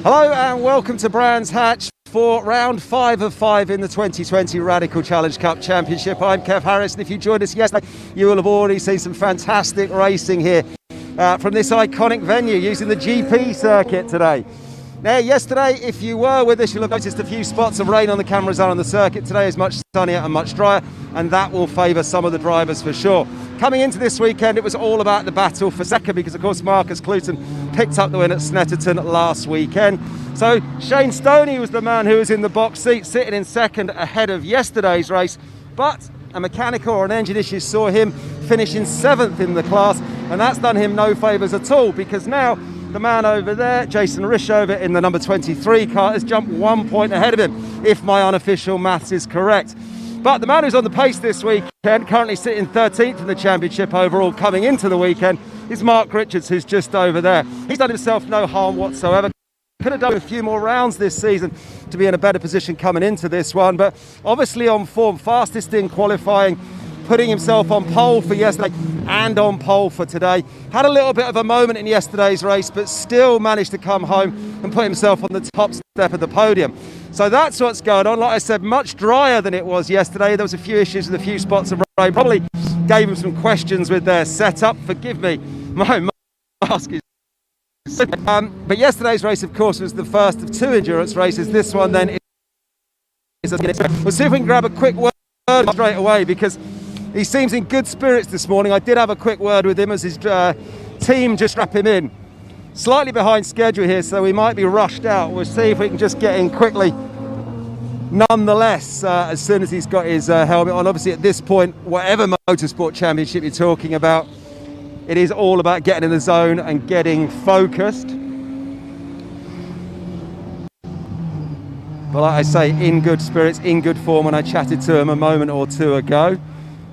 Hello and welcome to Brands Hatch for round 5 of 5 in the 2020 Radical Challenge Cup Championship. I'm Kev Harris, and if you joined us yesterday, you will have already seen some fantastic racing here from this iconic venue using the GP circuit today. Now, yesterday, if you were with us, you'll have noticed a few spots of rain on the cameras on the circuit. Today is much sunnier and much drier, and that will favour some of the drivers for sure. Coming into this weekend, it was all about the battle for second because, of course, Marcus Cluton picked up the win at Snetterton last weekend. So Shane Stoney was the man who was in the box seat, sitting in second ahead of yesterday's race. But a mechanical or an engine issue saw him finishing 7th in the class, and that's done him no favours at all because now the man over there, Jason Rishover, in the number 23 car, has jumped 1 point ahead of him, if my unofficial maths is correct. But the man who's on the pace this weekend, currently sitting 13th in the championship overall coming into the weekend, is Mark Richards, who's just over there. He's done himself no harm whatsoever. Could have done a few more rounds this season to be in a better position coming into this one, but obviously on form, fastest in qualifying, putting himself on pole for yesterday and on pole for today. Had a little bit of a moment in yesterday's race, but still managed to come home and put himself on the top step of the podium. So that's what's going on. Like I said, much drier than it was yesterday. There was a few issues with a few spots of rain. Probably gave him some questions with their setup. Forgive me, my mask is... but yesterday's race, of course, was the first of 2 endurance races. This one then is... We'll see if we can grab a quick word straight away because he seems in good spirits this morning. I did have a quick word with him as his team just strap him in. Slightly behind schedule here, so we might be rushed out. We'll see if we can just get in quickly. Nonetheless, as soon as he's got his helmet on, obviously at this point, whatever motorsport championship you're talking about, it is all about getting in the zone and getting focused. But like I say, in good spirits, in good form when I chatted to him a moment or two ago.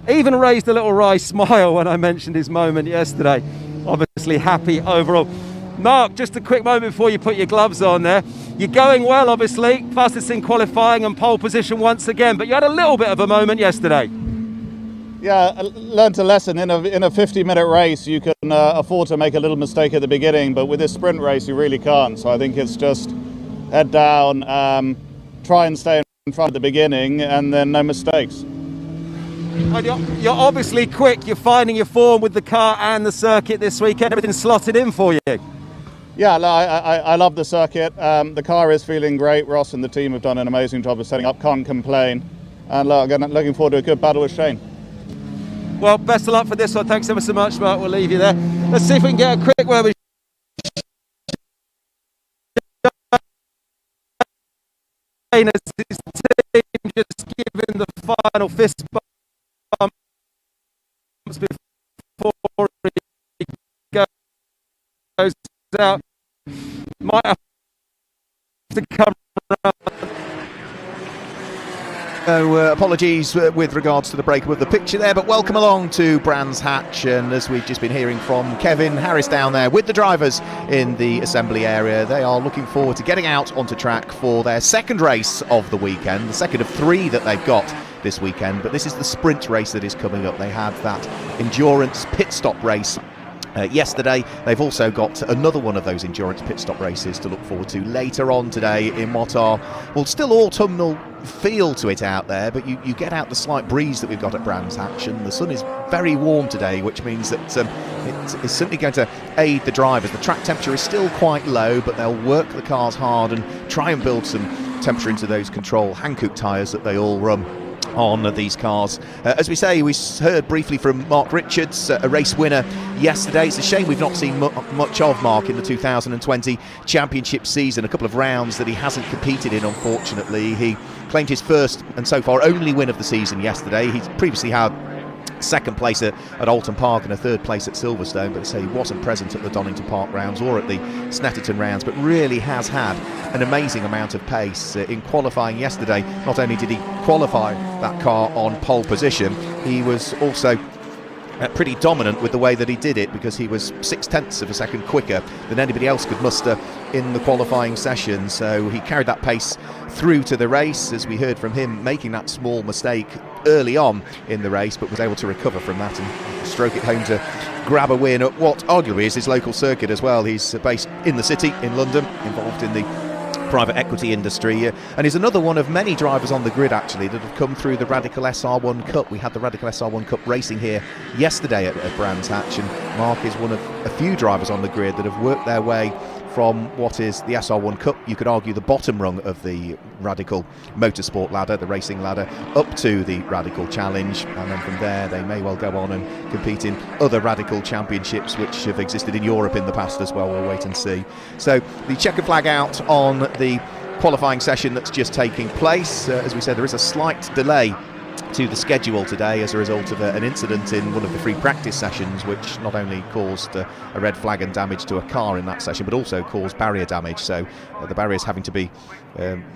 Even raised a little wry smile when I mentioned his moment yesterday. Obviously happy overall. Mark, just a quick moment before you put your gloves on there. You're going well, obviously. Fastest in qualifying and pole position once again, but you had a little bit of a moment yesterday. Yeah, I learned a lesson. In a 50-minute race, you can afford to make a little mistake at the beginning, but with this sprint race, you really can't. So I think it's just head down, try and stay in front at the beginning, and then no mistakes. You're obviously quick. You're finding your form with the car and the circuit this weekend. Everything's slotted in for you. Yeah, I love the circuit. The car is feeling great. Ross and the team have done an amazing job of setting up. Can't complain. And looking forward to a good battle with Shane. Well, best of luck for this one. Thanks ever so much, Mark. We'll leave you there. Let's see if we can get a quick word with Shane as his team just giving the final fist bumps before he goes out. Might have to come around. So apologies with regards to the breakup of the picture there, but welcome along to Brands Hatch, and as we've just been hearing from Kevin Harris down there with the drivers in the assembly area, they are looking forward to getting out onto track for their second race of the weekend, the second of 3 that they've got this weekend, but this is the sprint race that is coming up. They had that endurance pit stop race yesterday. They've also got another one of those endurance pit stop races to look forward to later on today in what are, well, still autumnal feel to it out there, but you get out the slight breeze that we've got at Brands Hatch, and the sun is very warm today, which means that it's certainly going to aid the drivers. The track temperature is still quite low, but they'll work the cars hard and try and build some temperature into those control Hankook tyres that they all run on these cars. As we say, we heard briefly from Mark Richards, a race winner yesterday. It's a shame we've not seen much of Mark in the 2020 championship season. A couple of rounds that he hasn't competed in, unfortunately. He claimed his first and so far only win of the season yesterday. He's previously had second place at Alton Park and a third place at Silverstone, but I say he wasn't present at the Donington Park rounds or at the Snetterton rounds, but really has had an amazing amount of pace in qualifying yesterday. Not only did he qualify that car on pole position, he was also pretty dominant with the way that he did it, because he was 0.6 of a second quicker than anybody else could muster in the qualifying session, so he carried that pace through to the race, as we heard from him, making that small mistake early on in the race, but was able to recover from that and stroke it home to grab a win at what arguably is his local circuit as well. He's based in the city, in London, involved in the private equity industry, and he's another one of many drivers on the grid actually that have come through the Radical SR1 Cup. We had the Radical SR1 Cup racing here yesterday at Brands Hatch, and Mark is one of a few drivers on the grid that have worked their way from what is the SR1 Cup, you could argue the bottom rung of the Radical Motorsport ladder, the racing ladder, up to the Radical Challenge, and then from there they may well go on and compete in other Radical championships which have existed in Europe in the past as well. We'll wait and see. So the checker flag out on the qualifying session that's just taking place. As we said, there is a slight delay to the schedule today as a result of an incident in one of the free practice sessions, which not only caused a red flag and damage to a car in that session, but also caused barrier damage. So the barriers having to be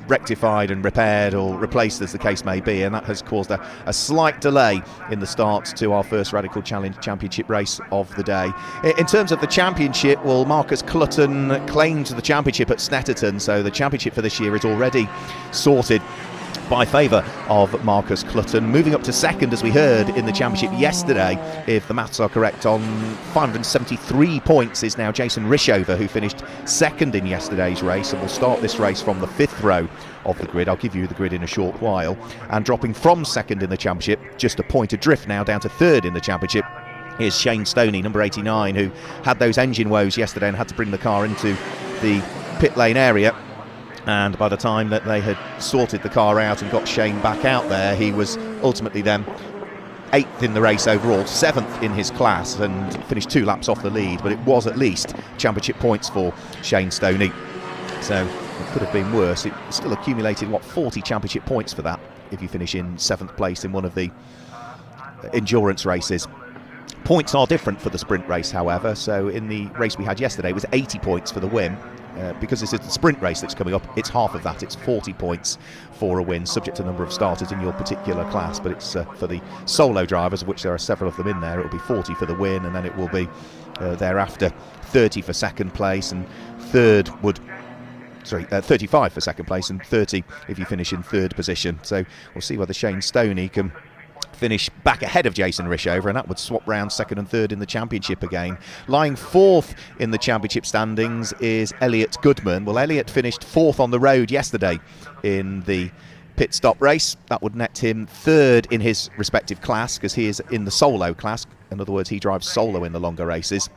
rectified and repaired or replaced, as the case may be, and that has caused a slight delay in the start to our first Radical Challenge Championship race of the day. In terms of the championship, well, Marcus Clutton claimed the championship at Snetterton, so the championship for this year is already sorted by favour of Marcus Clutton. Moving up to second, as we heard in the championship yesterday, if the maths are correct, on 573 points is now Jason Rishover, who finished second in yesterday's race and will start this race from the fifth row of the grid. I'll give you the grid in a short while. And dropping from second in the championship, just a point adrift now down to third in the championship, is Shane Stoney, number 89, who had those engine woes yesterday and had to bring the car into the pit lane area. And by the time that they had sorted the car out and got Shane back out there, he was ultimately then 8th in the race overall, 7th in his class, and finished 2 laps off the lead. But it was at least championship points for Shane Stoney, so it could have been worse. It still accumulated 40 championship points for that if you finish in 7th place in one of the endurance races. Points are different for the sprint race, however, so in the race we had yesterday it was 80 points for the win. Because this is the sprint race that's coming up, it's half of that. It's 40 points for a win, subject to the number of starters in your particular class, but it's for the solo drivers, of which there are several of them in there, it will be 40 for the win, and then it will be thereafter 30 for second place, and 35 for second place, and 30 if you finish in third position. So we'll see whether Shane Stoney can finish back ahead of Jason Rishover, and that would swap round second and third in the championship again. Lying fourth in the championship standings is Elliot Goodman. Well, Elliot finished fourth on the road yesterday in the pit stop race. That would net him third in his respective class, because he is in the solo class. In other words, he drives solo in the longer races.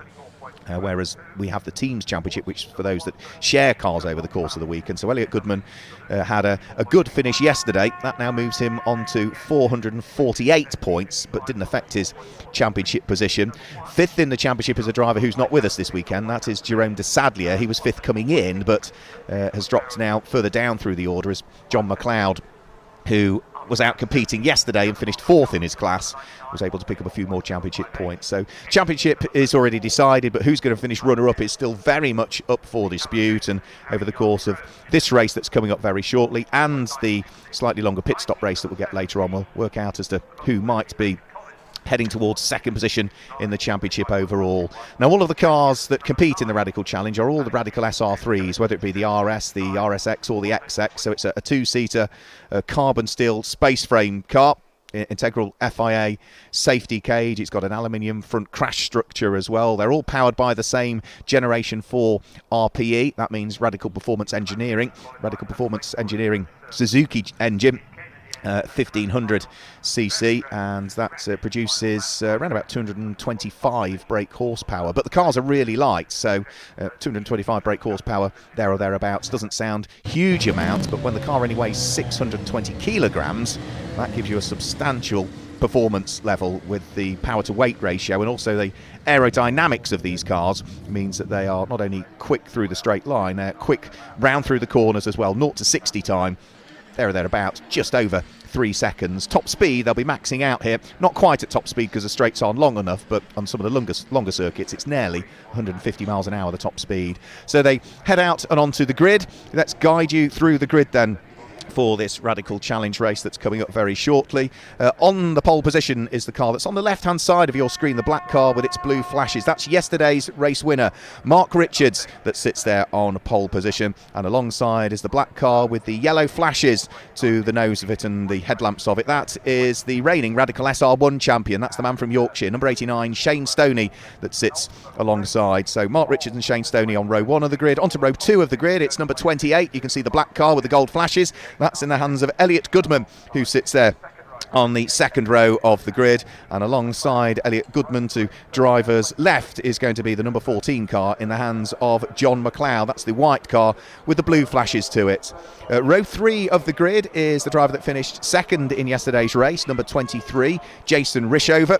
Whereas we have the teams championship, which for those that share cars over the course of the week. And so Elliot Goodman had a good finish yesterday. That now moves him on to 448 points, but didn't affect his championship position. Fifth in the championship is a driver who's not with us this weekend. That is Jerome de Sadlier. He was fifth coming in, but has dropped now further down through the order as John McLeod, who was out competing yesterday and finished fourth in his class, was able to pick up a few more championship points. So championship is already decided, but who's going to finish runner-up is still very much up for dispute. And over the course of this race that's coming up very shortly, and the slightly longer pit stop race that we'll get later on, we'll work out as to who might be heading towards second position in the championship overall. Now, all of the cars that compete in the Radical Challenge are all the Radical SR3s, whether it be the RS, the RSX or the XX. So it's a two-seater carbon steel space frame car, integral FIA safety cage. It's got an aluminium front crash structure as well. They're all powered by the same Generation 4 RPE. That means Radical Performance Engineering. Radical Performance Engineering Suzuki engine. 1500cc, and that produces around about 225 brake horsepower, but the cars are really light, so 225 brake horsepower there or thereabouts doesn't sound huge amounts, but when the car only weighs 620 kilograms, that gives you a substantial performance level with the power to weight ratio, and also the aerodynamics of these cars means that they are not only quick through the straight line, they're quick round through the corners as well. 0 to 60 time there or thereabouts, just over 3 seconds. Top speed, they'll be maxing out here. Not quite at top speed because the straights aren't long enough, but on some of the longer circuits, it's nearly 150 miles an hour, the top speed. So they head out and onto the grid. Let's guide you through the grid then for this Radical Challenge race that's coming up very shortly. On the pole position is the car that's on the left-hand side of your screen, the black car with its blue flashes. That's yesterday's race winner, Mark Richards, that sits there on pole position. And alongside is the black car with the yellow flashes to the nose of it and the headlamps of it. That is the reigning Radical SR1 champion. That's the man from Yorkshire, number 89, Shane Stoney, that sits alongside. So Mark Richards and Shane Stoney on row 1 of the grid. Onto row 2 of the grid, it's number 28. You can see the black car with the gold flashes. That's in the hands of Elliot Goodman, who sits there on the second row of the grid, and alongside Elliot Goodman to driver's left is going to be the number 14 car in the hands of John McLeod. That's the white car with the blue flashes to it. Row 3 of the grid is the driver that finished second in yesterday's race, number 23, Jason Rishover.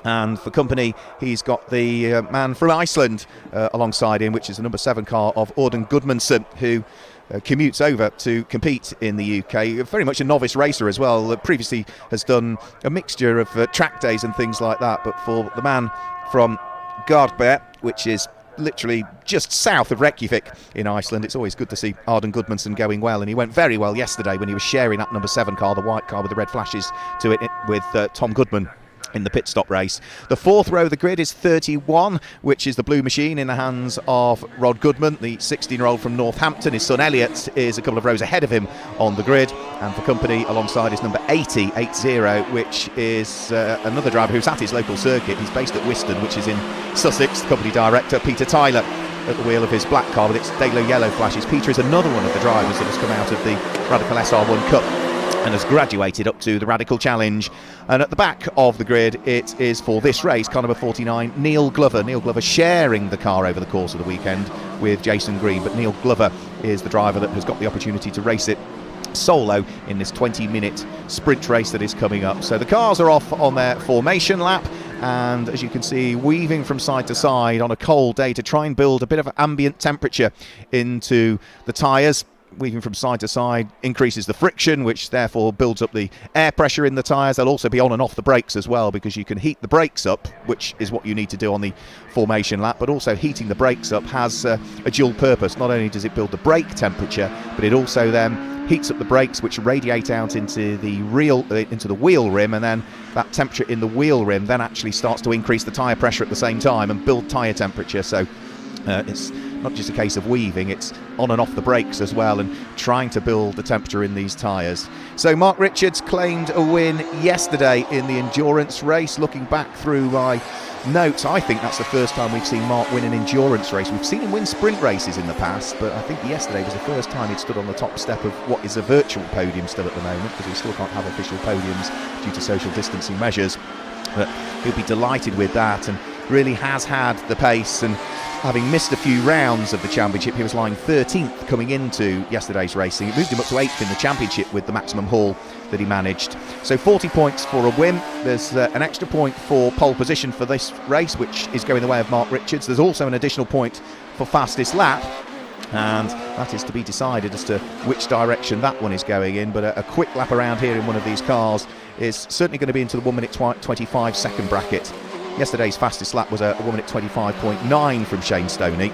And for company, he's got the man from Iceland alongside him, which is the number 7 car of Auden Gudmundsson, who commutes over to compete in the UK. Very much a novice racer as well. Previously has done a mixture of track days and things like that. But for the man from Gardberg, which is literally just south of Reykjavik in Iceland, it's always good to see Auden Gudmundsson going well. And he went very well yesterday when he was sharing that number 7 car, the white car with the red flashes to it, with Tom Goodman in the pit stop race. The 4th row of the grid is 31, which is the blue machine in the hands of Rod Goodman, the 16-year-old from Northampton. His son Elliot is a couple of rows ahead of him on the grid, and for company alongside is number 80, which is another driver who's at his local circuit. He's based at Wiston, which is in Sussex. The company director, Peter Tyler, at the wheel of his black car with its Dalo yellow flashes. Peter is another one of the drivers that has come out of the Radical SR1 Cup and has graduated up to the Radical Challenge. And at the back of the grid, it is for this race, car number 49, Neil Glover. Neil Glover sharing the car over the course of the weekend with Jason Green, but Neil Glover is the driver that has got the opportunity to race it solo in this 20-minute sprint race that is coming up. So the cars are off on their formation lap, and as you can see, weaving from side to side on a cold day to try and build a bit of ambient temperature into the tyres. Weaving from side to side increases the friction, which therefore builds up the air pressure in the tyres. They'll also be on and off the brakes as well, because you can heat the brakes up, which is what you need to do on the formation lap, but also heating the brakes up has a dual purpose. Not only does it build the brake temperature, but it also then heats up the brakes, which radiate out into the wheel rim, and then that temperature in the wheel rim then actually starts to increase the tyre pressure at the same time and build tyre temperature. So it's not just a case of weaving, it's on and off the brakes as well, and trying to build the temperature in these tyres. So Mark Richards claimed a win yesterday in the endurance race. Looking back through my notes, I think that's the first time we've seen Mark win an endurance race. We've seen him win sprint races in the past, but I think yesterday was the first time he'd stood on the top step of what is a virtual podium still at the moment, because we still can't have official podiums due to social distancing measures. But he'll be delighted with that, and really has had the pace. And having missed a few rounds of the championship, he was lying 13th coming into yesterday's racing. It moved him up to 8th in the championship with the maximum haul that he managed. So 40 points for a win. There's an extra point for pole position for this race, which is going the way of Mark Richards. There's also an additional point for fastest lap, and that is to be decided as to which direction that one is going in. But a quick lap around here in one of these cars is certainly going to be into the 1 minute 25 second bracket. Yesterday's fastest lap was a 1 minute 25.9 from Shane Stoney.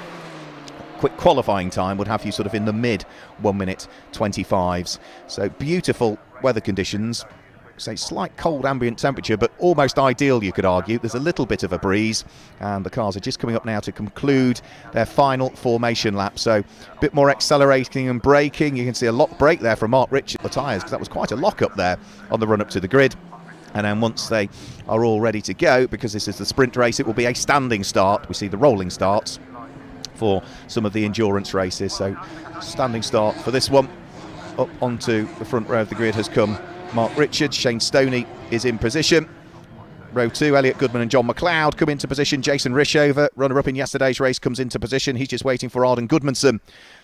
Quick qualifying time would have you sort of in the mid 1 minute 25s. So beautiful weather conditions. Say slight cold ambient temperature, but almost ideal, you could argue. There's a little bit of a breeze, and the cars are just coming up now to conclude their final formation lap. So a bit more accelerating and braking. You can see a lock brake there from Mark Richards, the tyres, because that was quite a lock up there on the run up to the grid. And then once they are all ready to go, because this is the sprint race, it will be a standing start. We see the rolling starts for some of the endurance races. So standing start for this one. Up onto the front row of the grid has come Mark Richards. Shane Stoney is in position. Row 2, Elliot Goodman and John McLeod come into position. Jason Rishover, runner-up in yesterday's race, comes into position. He's just waiting for Auden Gudmundsson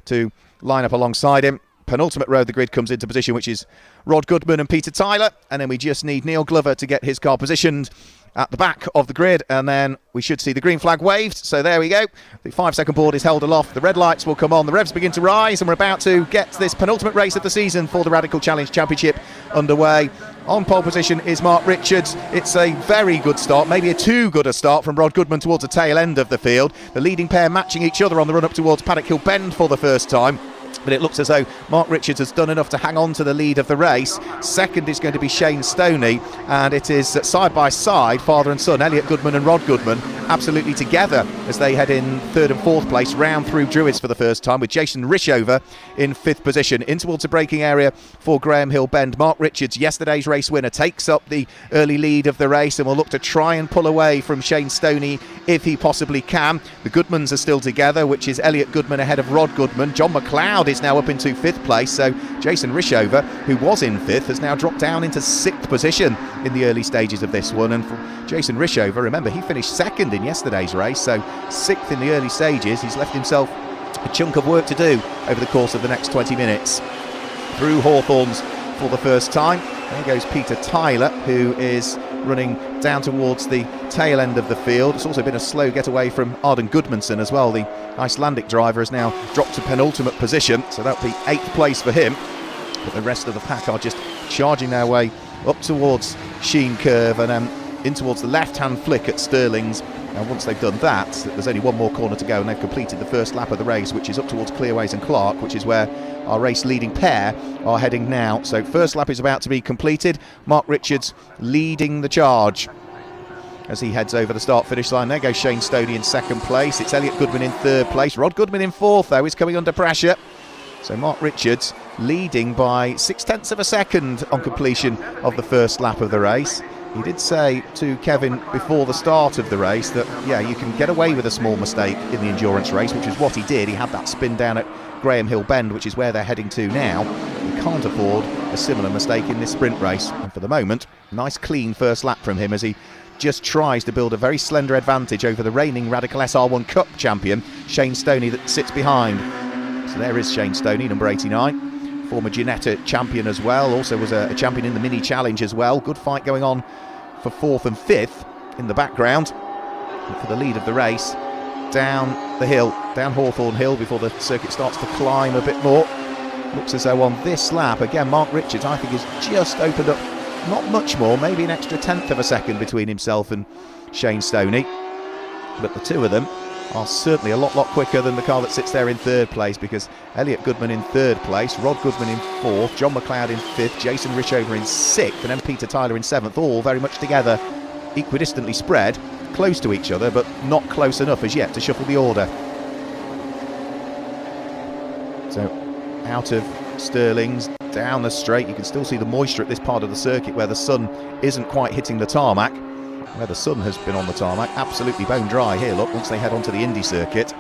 to line up alongside him. Penultimate row of the grid comes into position, which is Rod Goodman and Peter Tyler, and then we just need Neil Glover to get his car positioned at the back of the grid, and then we should see the green flag waved. So there we go. The 5-second board is held aloft. The red lights will come on. The revs begin to rise, and we're about to get this penultimate race of the season for the Radical Challenge Championship underway. On pole position is Mark Richards. It's a very good start, maybe a too good a start from Rod Goodman towards the tail end of the field. The leading pair matching each other on the run up towards Paddock Hill Bend for the first time. But it looks as though Mark Richards has done enough to hang on to the lead of the race. Second is going to be Shane Stoney, and it is side by side, father and son, Elliot Goodman and Rod Goodman, absolutely together as they head in third and fourth place, round through Druids for the first time, with Jason Rishover in fifth position. In towards the braking area for Graham Hill Bend. Mark Richards, yesterday's race winner, takes up the early lead of the race and will look to try and pull away from Shane Stoney if he possibly can. The Goodmans are still together, which is Elliot Goodman ahead of Rod Goodman. John McLeod is now up into fifth place, so Jason Rishover, who was in fifth, has now dropped down into sixth position in the early stages of this one. And for Jason Rishover, remember, he finished second in yesterday's race, so sixth in the early stages. He's left himself a chunk of work to do over the course of the next 20 minutes. Through Hawthorns for the first time, there goes Peter Tyler, who is running down towards the tail end of the field. It's also been a slow getaway from Arden Gudmundsson as well. The Icelandic driver has now dropped to penultimate position, so that'll be eighth place for him. But the rest of the pack are just charging their way up towards Sheen Curve and in towards the left-hand flick at Stirling's. Now once they've done that, there's only one more corner to go and they've completed the first lap of the race, which is up towards Clearways and Clark, which is where our race leading pair are heading now. So first lap is about to be completed. Mark Richards leading the charge as he heads over the start-finish line. There goes Shane Stoney in second place. It's Elliot Goodman in third place. Rod Goodman in fourth, though, is coming under pressure. So Mark Richards leading by 0.6 of a second on completion of the first lap of the race. He did say to Kevin before the start of the race that, yeah, you can get away with a small mistake in the endurance race, which is what he did. He had that spin down at Graham Hill Bend, which is where they're heading to now. You can't afford a similar mistake in this sprint race. And for the moment, nice clean first lap from him as he just tries to build a very slender advantage over the reigning Radical SR1 Cup champion, Shane Stoney, that sits behind. So there is Shane Stoney, number 89. Former Ginetta champion as well, also was a champion in the mini challenge as well. Good fight going on for fourth and fifth in the background. And for the lead of the race, down the hill, down Hawthorn Hill, before the circuit starts to climb a bit more. Looks as though on this lap, again, Mark Richards, I think, has just opened up not much more, maybe an extra 1/10 of a second between himself and Shane Stoney. But the two of them are certainly a lot quicker than the car that sits there in third place, because Elliot Goodman in third place, Rod Goodman in fourth, John McLeod in fifth, Jason Rishover in sixth, and then Peter Tyler in seventh, all very much together, equidistantly spread, close to each other, but not close enough as yet to shuffle the order. So out of Stirling's, down the straight, you can still see the moisture at this part of the circuit where the sun isn't quite hitting the tarmac. Where the sun has been on the tarmac, absolutely bone dry here, look, once they head onto the Indy circuit.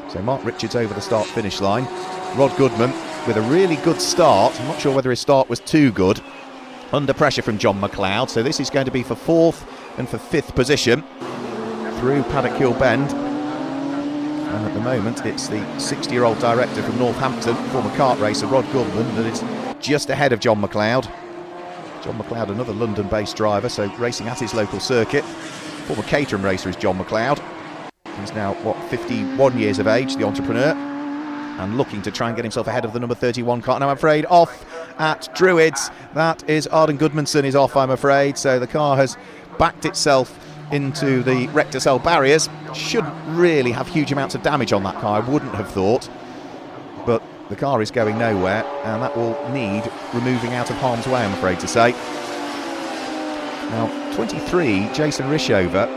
So Mark Richards over the start-finish line. Rod Goodman with a really good start. I'm not sure whether his start was too good. Under pressure from John McLeod, so this is going to be for fourth and for fifth position through Paddock Hill Bend. And at the moment, it's the 60-year-old director from Northampton, former kart racer Rod Goodman, that is just ahead of John McLeod. John McLeod, another London-based driver, so racing at his local circuit. Former Caterham racer is John McLeod. He's now, 51 years of age, the entrepreneur, and looking to try and get himself ahead of the number 31 car. Now, I'm afraid, off at Druids. That is Arden Gudmundsson is off, I'm afraid, so the car has backed itself into the Recticel barriers. Shouldn't really have huge amounts of damage on that car, I wouldn't have thought. But the car is going nowhere, and that will need removing out of harm's way, I'm afraid to say. Now, 23, Jason Rishover,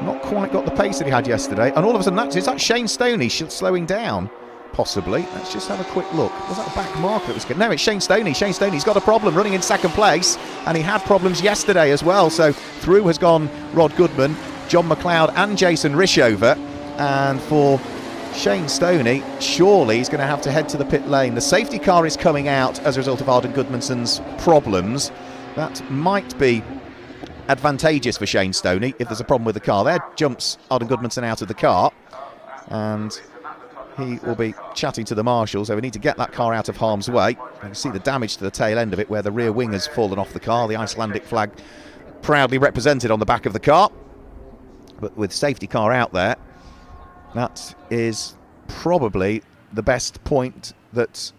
not quite got the pace that he had yesterday, and all of a sudden, is that Shane Stoney slowing down? Possibly. Let's just have a quick look. Was that a back marker that was good? No, it's Shane Stoney. Shane Stoney's got a problem running in second place, and he had problems yesterday as well. So through has gone Rod Goodman, John McLeod and Jason Rishover, and for Shane Stoney, surely he's going to have to head to the pit lane. The safety car is coming out as a result of Arden Gudmundsson's problems. That might be advantageous for Shane Stoney if there's a problem with the car. There jumps Arden Gudmundsson out of the car, and he will be chatting to the marshals. So we need to get that car out of harm's way. You can see the damage to the tail end of it where the rear wing has fallen off the car. The Icelandic flag proudly represented on the back of the car. But with safety car out there, that is probably the best point that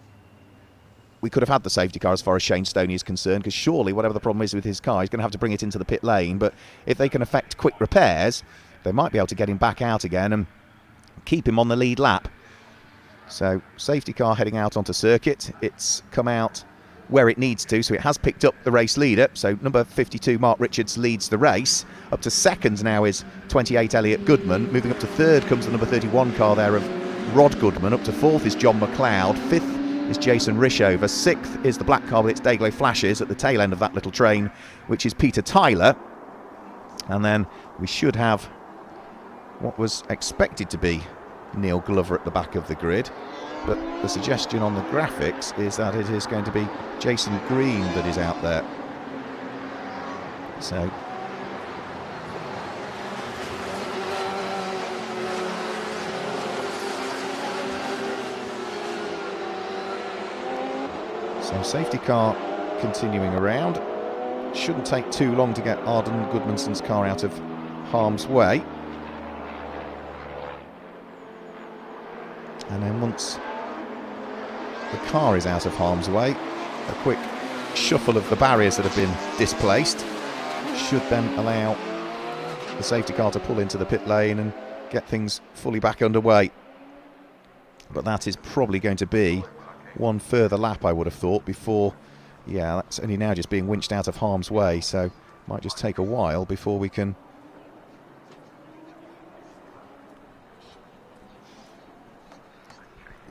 we could have had the safety car as far as Shane Stoney is concerned, because surely whatever the problem is with his car, he's going to have to bring it into the pit lane. But if they can effect quick repairs, they might be able to get him back out again and keep him on the lead lap. So safety car heading out onto circuit. It's come out where it needs to, so it has picked up the race leader. So number 52 Mark Richards leads the race. Up to second now is 28 Elliot Goodman. Moving up to third comes the number 31 car there of Rod Goodman. Up to fourth is John McLeod. Fifth is Jason Rishover. Sixth is the black car with its Dayglow flashes at the tail end of that little train, which is Peter Tyler. And then we should have what was expected to be Neil Glover at the back of the grid, but the suggestion on the graphics is that it is going to be Jason Green that is out there. So safety car continuing around. Shouldn't take too long to get Arden Gudmundssen's car out of harm's way. And then once the car is out of harm's way, a quick shuffle of the barriers that have been displaced should then allow the safety car to pull into the pit lane and get things fully back underway. But that is probably going to be one further lap, I would have thought, before, yeah, that's only now just being winched out of harm's way, so might just take a while before we can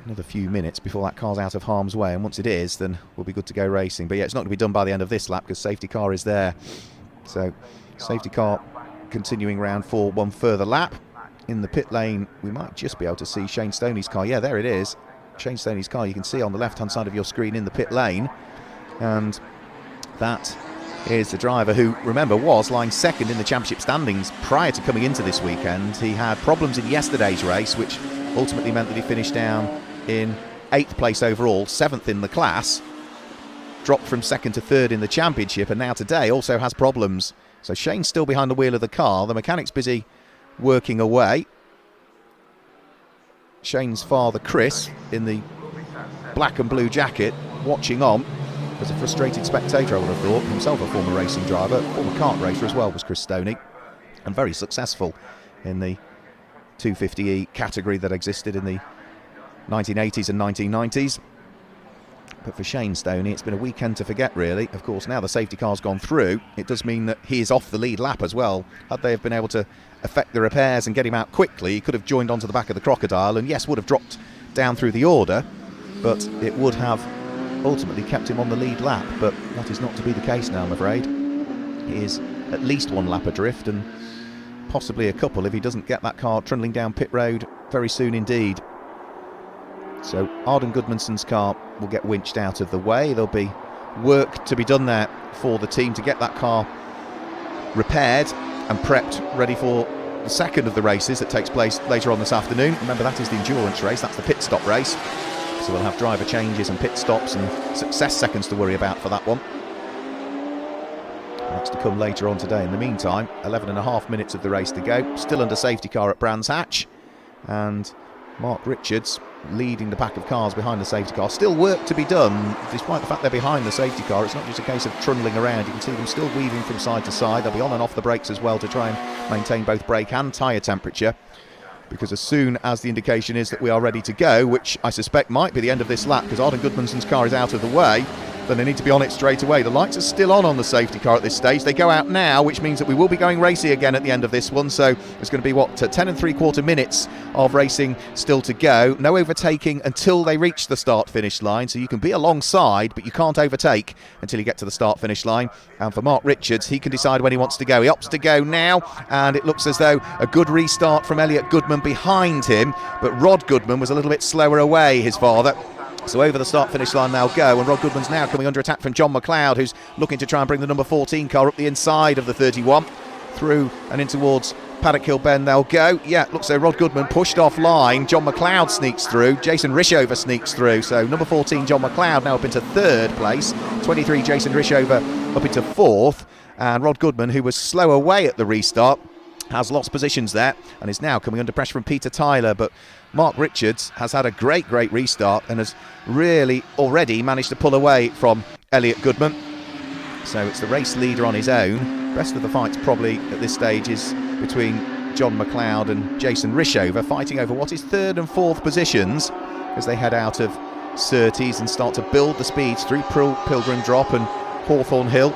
another few minutes before that car's out of harm's way, and once it is, then we'll be good to go racing. But yeah, it's not going to be done by the end of this lap because safety car is there. So safety car continuing round for one further lap. In the pit lane, we might just be able to see Shane Stoney's car. Yeah, there it is. Shane Stoney's car you can see on the left-hand side of your screen in the pit lane. And that is the driver who, remember, was lying second in the championship standings prior to coming into this weekend. He had problems in yesterday's race, which ultimately meant that he finished down in 8th place overall, 7th in the class, dropped from 2nd to 3rd in the championship, and now today also has problems. So Shane's still behind the wheel of the car. The mechanic's busy working away. Shane's father, Chris, in the black and blue jacket, watching on as a frustrated spectator, I would have thought. Himself a former racing driver, former kart racer as well was Chris Stoney, and very successful in the 250e category that existed in the 1980s and 1990s. But for Shane Stoney, it's been a weekend to forget, really. Of course, now the safety car's gone through, it does mean that he is off the lead lap as well. Had they have been able to effect the repairs and get him out quickly, he could have joined onto the back of the Crocodile and, yes, would have dropped down through the order, but it would have ultimately kept him on the lead lap. But that is not to be the case now, I'm afraid. He is at least one lap adrift, and possibly a couple if he doesn't get that car trundling down pit road very soon indeed. So Arden Gudmundssen's car will get winched out of the way. There'll be work to be done there for the team to get that car repaired and prepped, ready for the second of the races that takes place later on this afternoon. Remember, that is the endurance race, that's the pit stop race. So we'll have driver changes and pit stops and success seconds to worry about for that one. That's to come later on today. In the meantime, 11.5 minutes of the race to go. Still under safety car at Brands Hatch. And Mark Richards leading the pack of cars behind the safety car. Still work to be done, despite the fact they're behind the safety car. It's not just a case of trundling around. You can see them still weaving from side to side. They'll be on and off the brakes as well to try and maintain both brake and tyre temperature, because as soon as the indication is that we are ready to go, which I suspect might be the end of this lap because Arden Gudmundssen's car is out of the way, then they need to be on it straight away. The lights are still on the safety car at this stage. They go out now, which means that we will be going racing again at the end of this one. So it's going to be, 10 3/4 minutes of racing still to go. No overtaking until they reach the start-finish line. So you can be alongside, but you can't overtake until you get to the start-finish line. And for Mark Richards, he can decide when he wants to go. He opts to go now, and it looks as though a good restart from Elliot Goodman behind him. But Rod Goodman was a little bit slower away, his father. So over the start-finish line they'll go, and Rod Goodman's now coming under attack from John McLeod, who's looking to try and bring the number 14 car up the inside of the 31. Through and in towards Paddock Hill Bend they'll go. Yeah, it looks like Rod Goodman pushed offline. John McLeod sneaks through. Jason Rishover sneaks through. So number 14, John McLeod, now up into 3rd place. 23, Jason Rishover up into 4th. And Rod Goodman, who was slow away at the restart, has lost positions there and is now coming under pressure from Peter Tyler. But Mark Richards has had a great restart and has really already managed to pull away from Elliot Goodman. So it's the race leader on his own. Best of the fights probably at this stage is between John McLeod and Jason Rishover, fighting over what is 3rd and 4th positions. as they head out of Surtees and start to build the speeds through Pilgrim Drop and Hawthorn Hill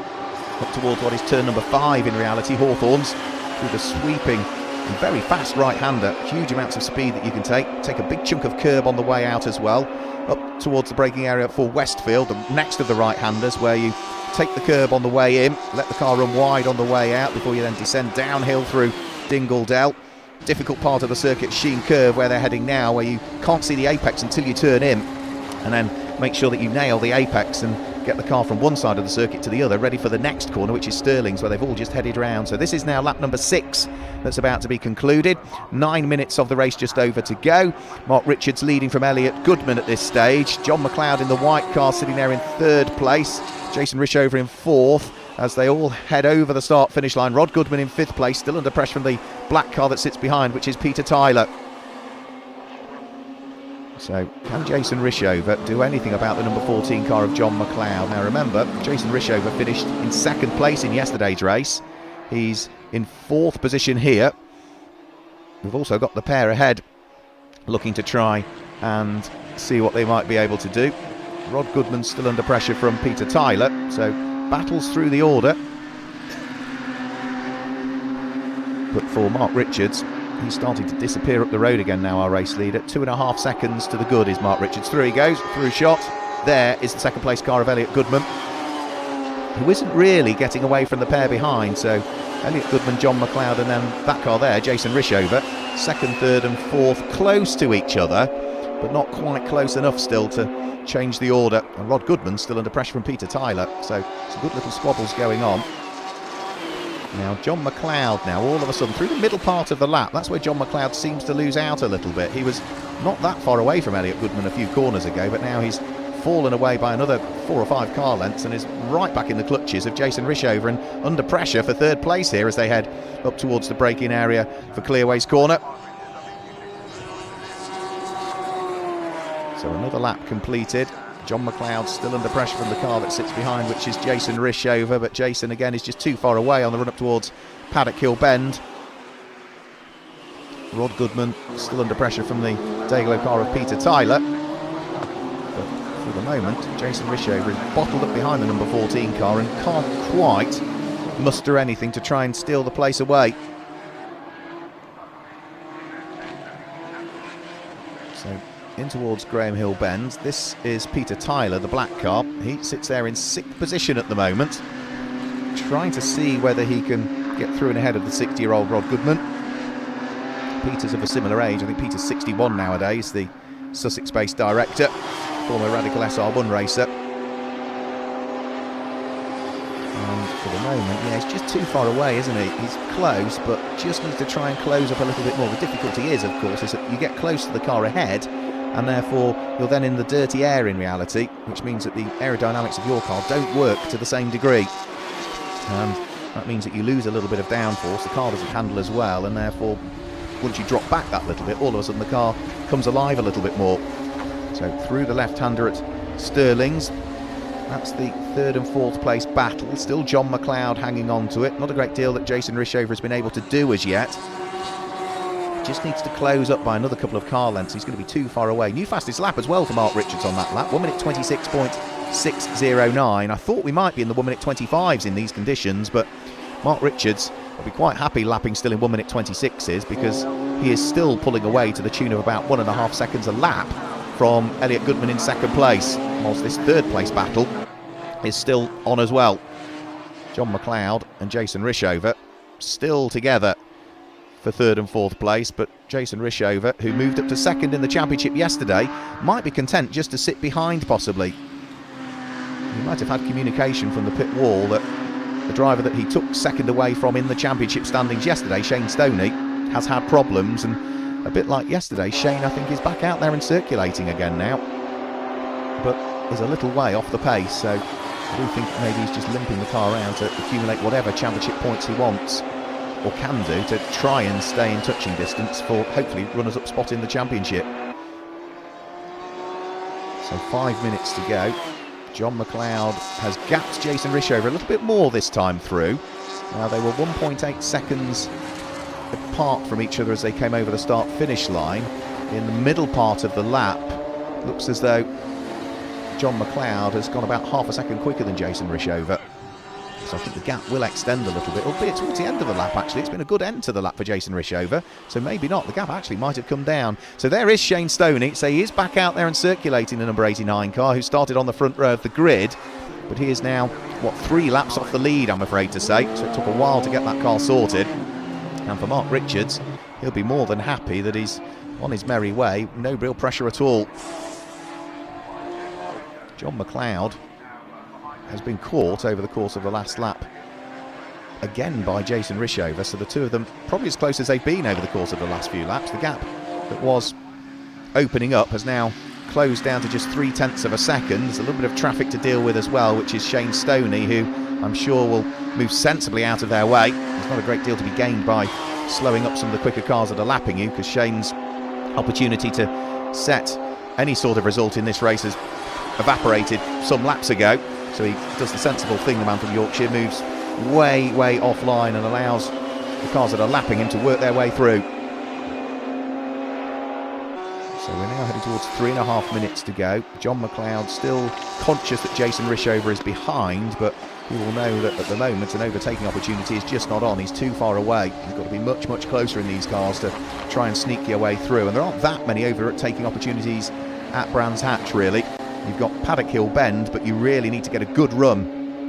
up towards what is turn number 5 in reality, Hawthorns, through the sweeping and very fast right-hander. Huge amounts of speed that you can take a big chunk of curb on the way out as well, up towards the braking area for Westfield, the next of the right-handers, where you take the curb on the way in, let the car run wide on the way out before you then descend downhill through Dingle Dell. Difficult part of the circuit, Sheen Curve, where they're heading now, where you can't see the apex until you turn in, and then make sure that you nail the apex and get the car from one side of the circuit to the other, ready for the next corner, which is Stirling's, where they've all just headed round. So this is now lap number 6 that's about to be concluded. 9 minutes of the race just over to go. Mark Richards leading from Elliot Goodman at this stage. John McLeod in the white car sitting there in 3rd place. Jason Rishover in 4th. As they all head over the start-finish line. Rod Goodman in 5th place, still under pressure from the black car that sits behind, which is Peter Tyler. So, can Jason Rishover do anything about the number 14 car of John McLeod? Now remember, Jason Rishover finished in 2nd place in yesterday's race. He's in 4th position here. We've also got the pair ahead looking to try and see what they might be able to do. Rod Goodman's still under pressure from Peter Tyler, so battles through the order. But for Mark Richards, he's starting to disappear up the road again now, our race leader. 2.5 seconds to the good is Mark Richards. Through he goes, through shot. There is the 2nd place car of Elliot Goodman, who isn't really getting away from the pair behind. So Elliot Goodman, John McLeod, and then that car there, Jason Rishover. 2nd, 3rd and 4th close to each other, but not quite close enough still to change the order. And Rod Goodman still under pressure from Peter Tyler. So some good little squabbles going on. Now John McLeod now all of a sudden through the middle part of the lap, that's where John McLeod seems to lose out a little bit. He was not that far away from Elliot Goodman a few corners ago, but now he's fallen away by another 4 or 5 car lengths and is right back in the clutches of Jason Rishover and under pressure for 3rd place here as they head up towards the braking area for Clearways Corner. So another lap completed. John McLeod still under pressure from the car that sits behind, which is Jason Rishover, but Jason again is just too far away on the run up towards Paddock Hill Bend. Rod Goodman still under pressure from the Dayglow car of Peter Tyler. But for the moment, Jason Rishover is bottled up behind the number 14 car and can't quite muster anything to try and steal the place away. So in towards Graham Hill Bend. This is Peter Tyler, the black car. He sits there in 6th position at the moment, trying to see whether he can get through and ahead of the 60-year-old Rod Goodman. Peter's of a similar age. I think Peter's 61 nowadays, the Sussex-based director, former Radical SR1 racer. And for the moment, yeah, he's just too far away, isn't he? He's close, but just needs to try and close up a little bit more. The difficulty is, of course, is that you get close to the car ahead, and therefore you're then in the dirty air in reality, which means that the aerodynamics of your car don't work to the same degree. And that means that you lose a little bit of downforce, the car doesn't handle as well, and therefore once you drop back that little bit, all of a sudden the car comes alive a little bit more. So through the left-hander at Stirling's, that's the 3rd and 4th place battle. Still John McLeod hanging on to it. Not a great deal that Jason Rishover has been able to do as yet. Just needs to close up by another couple of car lengths. He's going to be too far away. New fastest lap as well for Mark Richards on that lap. 1 minute 26.609. I thought we might be in the 1 minute 25s in these conditions, but Mark Richards will be quite happy lapping still in 1 minute 26s because he is still pulling away to the tune of about 1.5 seconds a lap from Elliot Goodman in 2nd place, whilst this 3rd place battle is still on as well. John McLeod and Jason Rishover still together for 3rd and 4th place, but Jason Rishover, who moved up to 2nd in the championship yesterday, might be content just to sit behind possibly. He might have had communication from the pit wall that the driver that he took 2nd away from in the championship standings yesterday, Shane Stoney, has had problems, and a bit like yesterday, Shane I think is back out there and circulating again now, but is a little way off the pace, so I do think maybe he's just limping the car around to accumulate whatever championship points he wants or can do to try and stay in touching distance for hopefully runners-up spot in the championship. So 5 minutes to go. John McLeod has gapped Jason Rishover a little bit more this time through. Now they were 1.8 seconds apart from each other as they came over the start-finish line. In the middle part of the lap, Looks as though John McLeod has gone about half a second quicker than Jason Rishover. So I think the gap will extend a little bit, albeit towards the end of the lap actually. It's been a good end to the lap for Jason Rishover, so maybe not. The gap actually might have come down. So there is Shane Stoney. So he is back out there and circulating the number 89 car, who started on the front row of the grid. But he is now, 3 laps off the lead, I'm afraid to say. So it took a while to get that car sorted. And for Mark Richards, he'll be more than happy that he's on his merry way. No real pressure at all. John McLeod has been caught over the course of the last lap again by Jason Rishover, so the two of them probably as close as they've been over the course of the last few laps. The gap that was opening up has now closed down to just 0.3 of a second. There's a little bit of traffic to deal with as well, which is Shane Stoney, who I'm sure will move sensibly out of their way. There's not a great deal to be gained by slowing up some of the quicker cars that are lapping you, because Shane's opportunity to set any sort of result in this race has evaporated some laps ago. So he does the sensible thing, the man from Yorkshire, moves way offline and allows the cars that are lapping him to work their way through. So we're now heading towards 3.5 minutes to go. John McLeod still conscious that Jason Rishover is behind, but he will know that at the moment an overtaking opportunity is just not on. He's too far away. You've got to be much closer in these cars to try and sneak your way through. And there aren't that many overtaking opportunities at Brands Hatch, really. You've got Paddock Hill Bend, but you really need to get a good run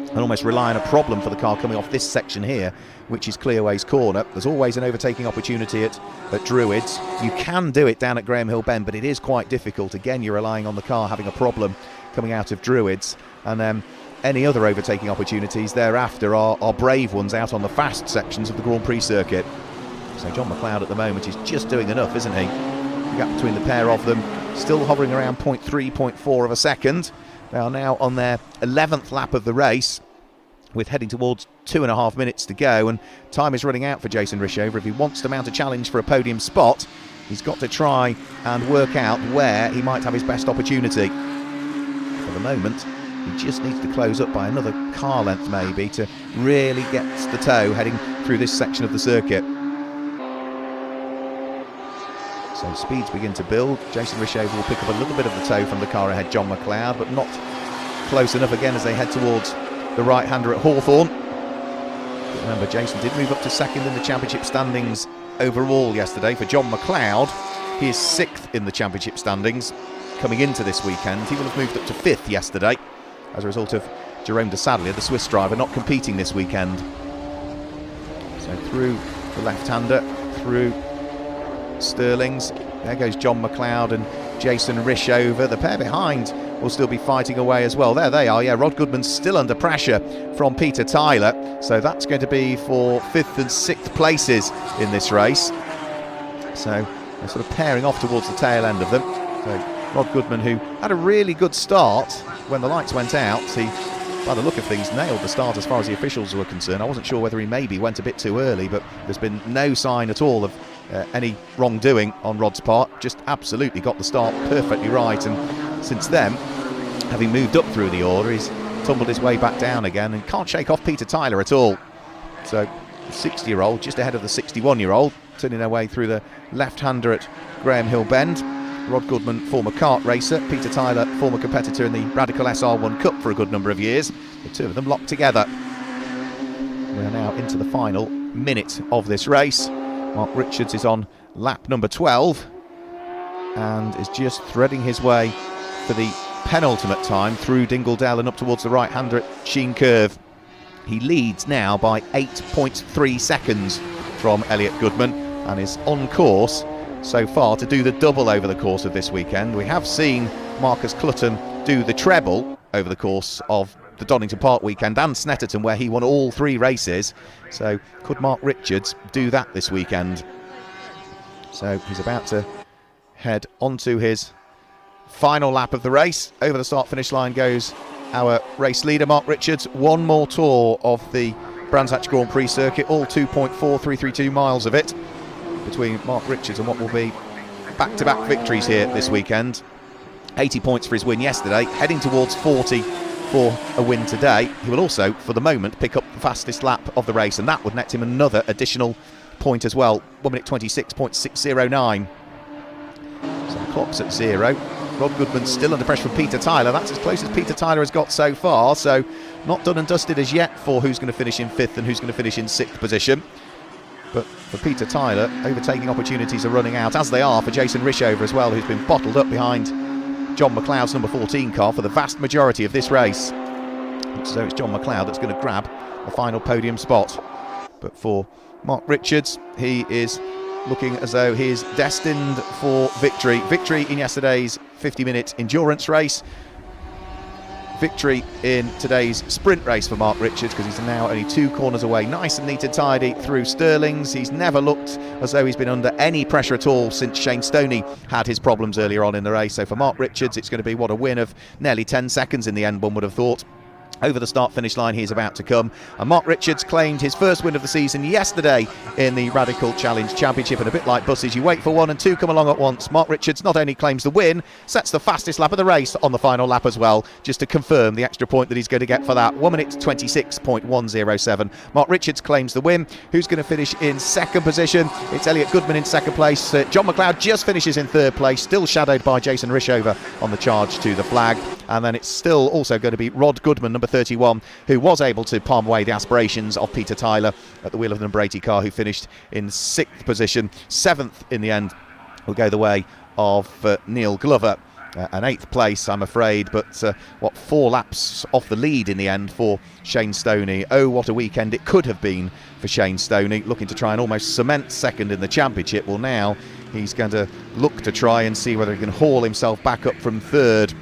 and almost rely on a problem for the car coming off this section here, which is Clearways Corner. There's always an overtaking opportunity at Druids. You can do it down at Graham Hill Bend, but it is quite difficult. Again, you're relying on the car having a problem coming out of Druids. And any other overtaking opportunities thereafter are brave ones out on the fast sections of the Grand Prix circuit. So John McLeod at the moment is just doing enough, isn't he? The gap between the pair of them still hovering around 0.3, 0.4 of a second. They are now on their 11th lap of the race, with heading towards 2.5 minutes to go, and time is running out for Jason Rishover. If he wants to mount a challenge for a podium spot, he's got to try and work out where he might have his best opportunity. For the moment, he just needs to close up by another car length maybe to really get the toe heading through this section of the circuit. So speeds begin to build. Jason Rishover will pick up a little bit of the toe from the car ahead, John McLeod, but not close enough again as they head towards the right-hander at Hawthorn. Remember, Jason did move up to second in the championship standings overall yesterday. For John McLeod, he is 6th in the championship standings coming into this weekend. He will have moved up to 5th yesterday as a result of Jerome de Sadlier, the Swiss driver, not competing this weekend. So through the left-hander, through Stirlings, there goes John McLeod and Jason Rishover. The pair behind will still be fighting away as well. There they are. Yeah, Rod Goodman's still under pressure from Peter Tyler, so that's going to be for 5th and 6th places in this race. So they're sort of pairing off towards the tail end of them. So Rod Goodman, who had a really good start when the lights went out, he, by the look of things, nailed the start as far as the officials were concerned. I wasn't sure whether he maybe went a bit too early, but there's been no sign at all of any wrongdoing on Rod's part. Just absolutely got the start perfectly right, and since then, having moved up through the order, he's tumbled his way back down again and can't shake off Peter Tyler at all. So the 60-year-old just ahead of the 61-year-old, turning their way through the left-hander at Graham Hill Bend. Rod Goodman, former kart racer. Peter Tyler, former competitor in the Radical SR1 Cup for a good number of years. The two of them locked together. We're now into the final minute of this race. Mark Richards is on lap number 12 and is just threading his way for the penultimate time through Dingledale and up towards the right-hander at Sheen Curve. He leads now by 8.3 seconds from Elliot Goodman and is on course so far to do the double over the course of this weekend. We have seen Marcus Clutton do the treble over the course of the Donington Park weekend and Snetterton, where he won all 3 races. So could Mark Richards do that this weekend? So he's about to head onto his final lap of the race. Over the start-finish line goes our race leader, Mark Richards. One more tour of the Brands Hatch Grand Prix circuit, all 2.4332 miles of it, between Mark Richards and what will be back-to-back victories here this weekend. 80 points for his win yesterday, heading towards 40 for a win today. He will also, for the moment, pick up the fastest lap of the race, and that would net him another additional point as well. 1 minute 26.609. So the clock's at 0. Rod Goodman still under pressure from Peter Tyler. That's as close as Peter Tyler has got so far, so not done and dusted as yet for who's going to finish in 5th and who's going to finish in 6th position. But for Peter Tyler, overtaking opportunities are running out, as they are for Jason Rishover as well, who's been bottled up behind John McLeod's number 14 car for the vast majority of this race. So it's John McLeod that's going to grab a final podium spot. But for Mark Richards, he is looking as though he is destined for victory. Victory in yesterday's 50-minute endurance race. Victory in today's sprint race for Mark Richards, because he's now only 2 corners away, nice and neat and tidy through Stirlings. He's never looked as though he's been under any pressure at all since Shane Stoney had his problems earlier on in the race. So for Mark Richards, it's going to be what, a win of nearly 10 seconds in the end, one would have thought. Over the start-finish line he is about to come. And Mark Richards claimed his first win of the season yesterday in the Radical Challenge Championship. And a bit like buses, you wait for one and two come along at once. Mark Richards not only claims the win, sets the fastest lap of the race on the final lap as well, just to confirm the extra point that he's going to get for that. 1 minute 26.107. Mark Richards claims the win. Who's going to finish in 2nd position? It's Elliot Goodman in 2nd place. John McLeod just finishes in 3rd place, still shadowed by Jason Rishover on the charge to the flag. And then it's still also going to be Rod Goodman, number 31, who was able to palm away the aspirations of Peter Tyler at the wheel of the number 80 car, who finished in 6th position. 7th in the end will go the way of Neil Glover. An 8th place, I'm afraid, but 4 laps off the lead in the end for Shane Stoney. Oh, what a weekend it could have been for Shane Stoney, looking to try and almost cement 2nd in the championship. Well, now he's going to look to try and see whether he can haul himself back up from 3rd,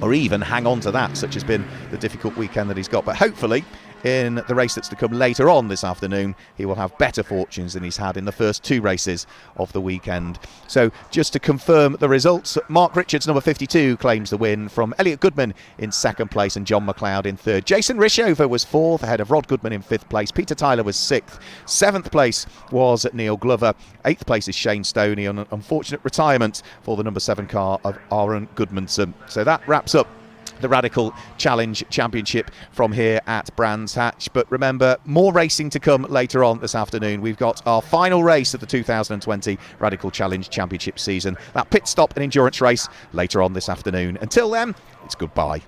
or even hang on to that. Such has been the difficult weekend that he's got. But hopefully, in the race that's to come later on this afternoon, he will have better fortunes than he's had in the first 2 races of the weekend. So just to confirm the results, Mark Richards, number 52, claims the win from Elliot Goodman in 2nd place and John McLeod in 3rd. Jason Rishover was 4th, ahead of Rod Goodman in 5th place. Peter Tyler was 6th. 7th place was Neil Glover. 8th place is Shane Stoney, on an unfortunate retirement for the number 7 car of Aaron Goodmanson. So that wraps up the Radical Challenge Championship from here at Brands Hatch. But remember, more racing to come later on this afternoon. We've got our final race of the 2020 Radical Challenge Championship season. That pit stop and endurance race later on this afternoon. Until then, it's goodbye.